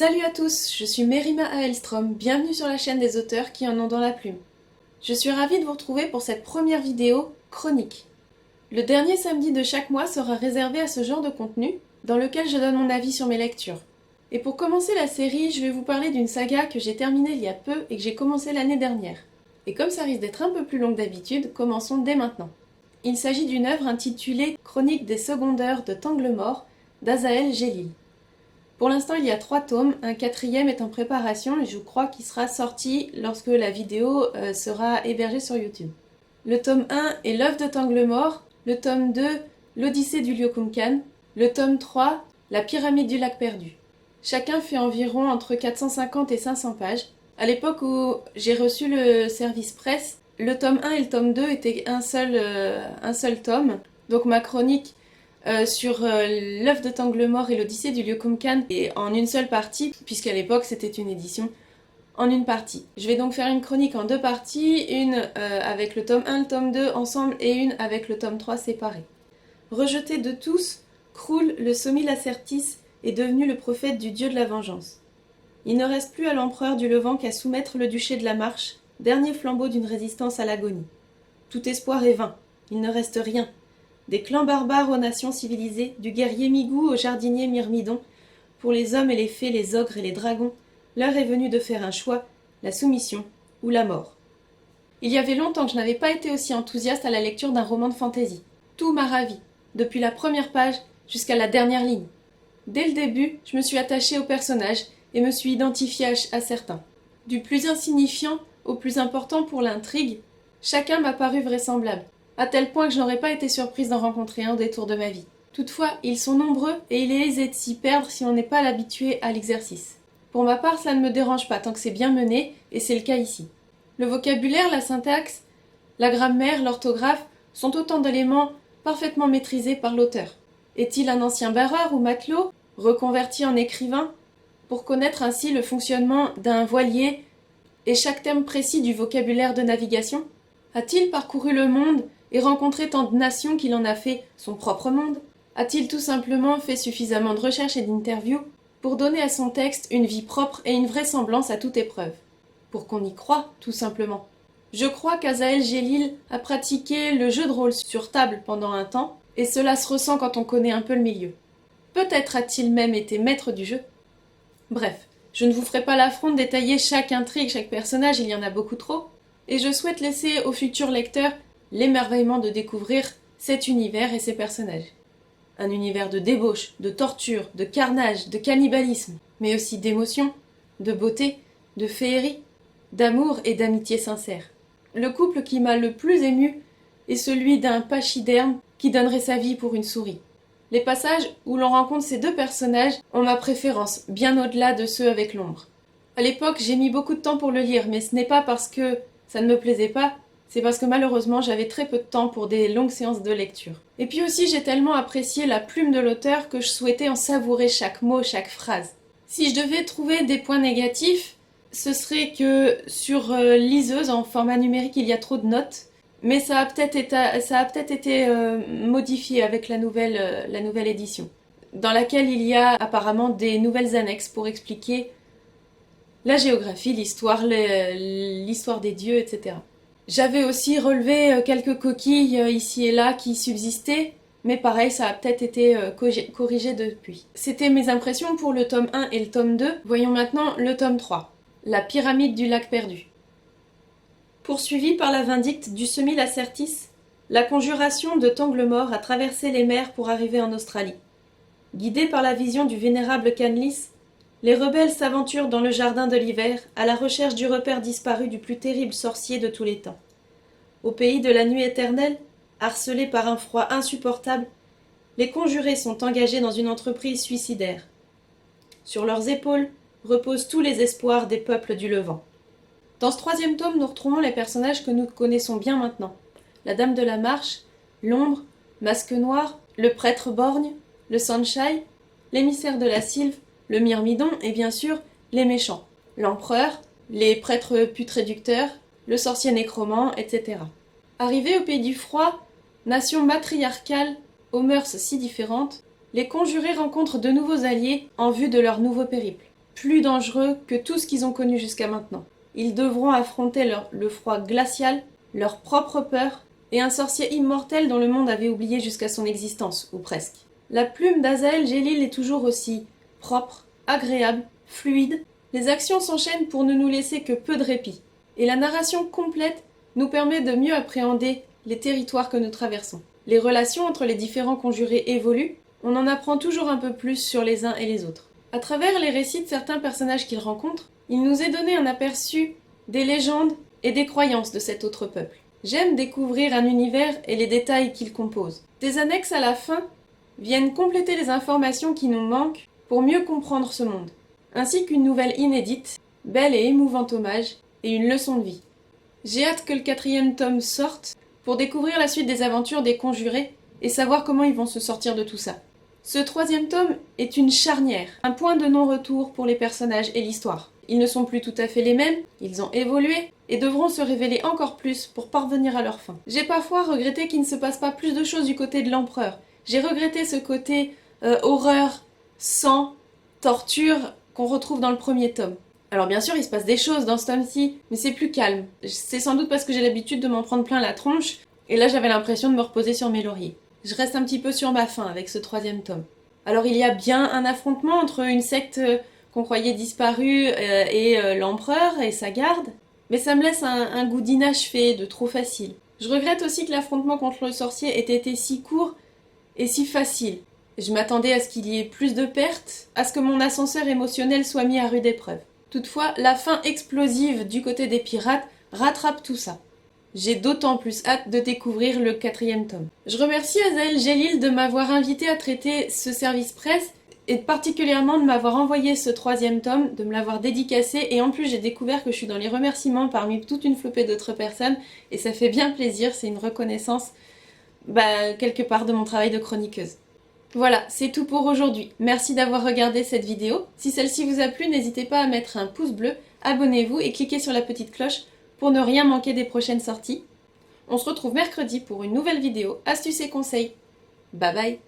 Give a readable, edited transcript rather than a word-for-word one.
Salut à tous, je suis Merima Aelstrom, bienvenue sur la chaîne des auteurs qui en ont dans la plume. Je suis ravie de vous retrouver pour cette première vidéo chronique. Le dernier samedi de chaque mois sera réservé à ce genre de contenu, dans lequel je donne mon avis sur mes lectures. Et pour commencer la série, je vais vous parler d'une saga que j'ai terminée il y a peu et que j'ai commencé l'année dernière. Et comme ça risque d'être un peu plus long que d'habitude, commençons dès maintenant. Il s'agit d'une œuvre intitulée Chronique des secondaires de Tanglemore d'Azaël Gélil. Pour l'instant, il y a 3 tomes, un 4e est en préparation et je crois qu'il sera sorti lorsque la vidéo sera hébergée sur YouTube. Le tome 1 est L'œuvre de Tanglemore, le tome 2, L'Odyssée du Lyokumkan, le tome 3, La pyramide du lac perdu. Chacun fait environ entre 450 et 500 pages. À l'époque où j'ai reçu le service presse, le tome 1 et le tome 2 étaient un seul tome, donc ma chronique sur l'œuvre de Tanglemore et l'Odyssée du Lyokumkan et en une seule partie, puisqu'à l'époque c'était une édition en une partie. Je vais donc faire une chronique en 2 parties, une avec le tome 1 et le tome 2 ensemble et une avec le tome 3 séparé. Rejeté de tous, Krul, le Sommilacertis, est devenu le prophète du dieu de la vengeance. Il ne reste plus à l'empereur du Levant qu'à soumettre le duché de la Marche, dernier flambeau d'une résistance à l'agonie. Tout espoir est vain, il ne reste rien. Des clans barbares aux nations civilisées, du guerrier Migou au jardinier Myrmidon, pour les hommes et les fées, les ogres et les dragons, l'heure est venue de faire un choix, la soumission ou la mort. Il y avait longtemps que je n'avais pas été aussi enthousiaste à la lecture d'un roman de fantaisie. Tout m'a ravi, depuis la première page jusqu'à la dernière ligne. Dès le début, je me suis attachée aux personnages et me suis identifiée à certains. Du plus insignifiant au plus important pour l'intrigue, chacun m'a paru vraisemblable, à tel point que je n'aurais pas été surprise d'en rencontrer un au détour de ma vie. Toutefois, ils sont nombreux et il est aisé de s'y perdre si on n'est pas habitué à l'exercice. Pour ma part, cela ne me dérange pas tant que c'est bien mené, et c'est le cas ici. Le vocabulaire, la syntaxe, la grammaire, l'orthographe sont autant d'éléments parfaitement maîtrisés par l'auteur. Est-il un ancien barreur ou matelot, reconverti en écrivain, pour connaître ainsi le fonctionnement d'un voilier et chaque terme précis du vocabulaire de navigation? A-t-il parcouru le monde et rencontré tant de nations qu'il en a fait son propre monde? A-t-il tout simplement fait suffisamment de recherches et d'interviews pour donner à son texte une vie propre et une vraisemblance à toute épreuve? Pour qu'on y croie, tout simplement. Je crois qu'Azaël Gélil a pratiqué le jeu de rôle sur table pendant un temps, et cela se ressent quand on connaît un peu le milieu. Peut-être a-t-il même été maître du jeu. Bref, je ne vous ferai pas l'affront de détailler chaque intrigue, chaque personnage, il y en a beaucoup trop, et je souhaite laisser aux futurs lecteurs l'émerveillement de découvrir cet univers et ses personnages. Un univers de débauche, de torture, de carnage, de cannibalisme, mais aussi d'émotion, de beauté, de féerie, d'amour et d'amitié sincère. Le couple qui m'a le plus ému est celui d'un pachyderme qui donnerait sa vie pour une souris. Les passages où l'on rencontre ces 2 personnages ont ma préférence, bien au-delà de ceux avec l'ombre. À l'époque, j'ai mis beaucoup de temps pour le lire, mais ce n'est pas parce que ça ne me plaisait pas, c'est parce que malheureusement j'avais très peu de temps pour des longues séances de lecture. Et puis aussi j'ai tellement apprécié la plume de l'auteur que je souhaitais en savourer chaque mot, chaque phrase. Si je devais trouver des points négatifs, ce serait que sur liseuse en format numérique il y a trop de notes, mais ça a peut-être été modifié avec la nouvelle édition, dans laquelle il y a apparemment des nouvelles annexes pour expliquer la géographie, l'histoire des dieux, etc. J'avais aussi relevé quelques coquilles ici et là qui subsistaient, mais pareil, ça a peut-être été corrigé depuis. C'était mes impressions pour le tome 1 et le tome 2. Voyons maintenant le tome 3, La pyramide du lac perdu. Poursuivi par la vindicte du Sommilacertis, la conjuration de Tanglemore a traversé les mers pour arriver en Australie. Guidés par la vision du vénérable Canlis, les rebelles s'aventurent dans le jardin de l'hiver à la recherche du repère disparu du plus terrible sorcier de tous les temps. Au pays de la nuit éternelle, harcelés par un froid insupportable, les conjurés sont engagés dans une entreprise suicidaire. Sur leurs épaules reposent tous les espoirs des peuples du Levant. Dans ce 3e tome, nous retrouvons les personnages que nous connaissons bien maintenant. La Dame de la Marche, l'Ombre, Masque Noir, le Prêtre Borgne, le Sunshine, l'émissaire de la Sylve, le Myrmidon et bien sûr les méchants, l'empereur, les prêtres putréducteurs, le sorcier nécromant, etc. Arrivés au pays du froid, nation matriarcale aux mœurs si différentes, les conjurés rencontrent de nouveaux alliés en vue de leur nouveau périple. plus dangereux que tout ce qu'ils ont connu jusqu'à maintenant. Ils devront affronter le froid glacial, leur propre peur, et un sorcier immortel dont le monde avait oublié jusqu'à son existence, ou presque. La plume d'Azaël Gélil est toujours aussi propre, agréable, fluide. Les actions s'enchaînent pour ne nous laisser que peu de répit. Et la narration complète nous permet de mieux appréhender les territoires que nous traversons. Les relations entre les différents conjurés évoluent, on en apprend toujours un peu plus sur les uns et les autres. À travers les récits de certains personnages qu'ils rencontrent, il nous est donné un aperçu des légendes et des croyances de cet autre peuple. J'aime découvrir un univers et les détails qu'il compose. Des annexes à la fin viennent compléter les informations qui nous manquent pour mieux comprendre ce monde, ainsi qu'une nouvelle inédite, belle et émouvante hommage et une leçon de vie. J'ai hâte que le 4e tome sorte pour découvrir la suite des aventures des conjurés et savoir comment ils vont se sortir de tout ça. Ce 3e tome est une charnière, un point de non-retour pour les personnages et l'histoire. Ils ne sont plus tout à fait les mêmes, ils ont évolué et devront se révéler encore plus pour parvenir à leur fin. J'ai parfois regretté qu'il ne se passe pas plus de choses du côté de l'empereur. J'ai regretté ce côté horreur, sang, torture qu'on retrouve dans le 1er tome. Alors bien sûr, il se passe des choses dans ce tome-ci, mais c'est plus calme. C'est sans doute parce que j'ai l'habitude de m'en prendre plein la tronche, et là j'avais l'impression de me reposer sur mes lauriers. Je reste un petit peu sur ma faim avec ce 3e tome. Alors il y a bien un affrontement entre une secte qu'on croyait disparue et l'empereur et sa garde, mais ça me laisse un goût d'inachevé, de trop facile. Je regrette aussi que l'affrontement contre le sorcier ait été si court et si facile. Je m'attendais à ce qu'il y ait plus de pertes, à ce que mon ascenseur émotionnel soit mis à rude épreuve. Toutefois, la fin explosive du côté des pirates rattrape tout ça. J'ai d'autant plus hâte de découvrir le 4e tome. Je remercie Azaël Gélil de m'avoir invité à traiter ce service presse et particulièrement de m'avoir envoyé ce 3e tome, de me l'avoir dédicacé, et en plus j'ai découvert que je suis dans les remerciements parmi toute une flopée d'autres personnes et ça fait bien plaisir, c'est une reconnaissance quelque part de mon travail de chroniqueuse. Voilà, c'est tout pour aujourd'hui. Merci d'avoir regardé cette vidéo. Si celle-ci vous a plu, n'hésitez pas à mettre un pouce bleu, abonnez-vous et cliquez sur la petite cloche pour ne rien manquer des prochaines sorties. On se retrouve mercredi pour une nouvelle vidéo, astuces et conseils. Bye bye!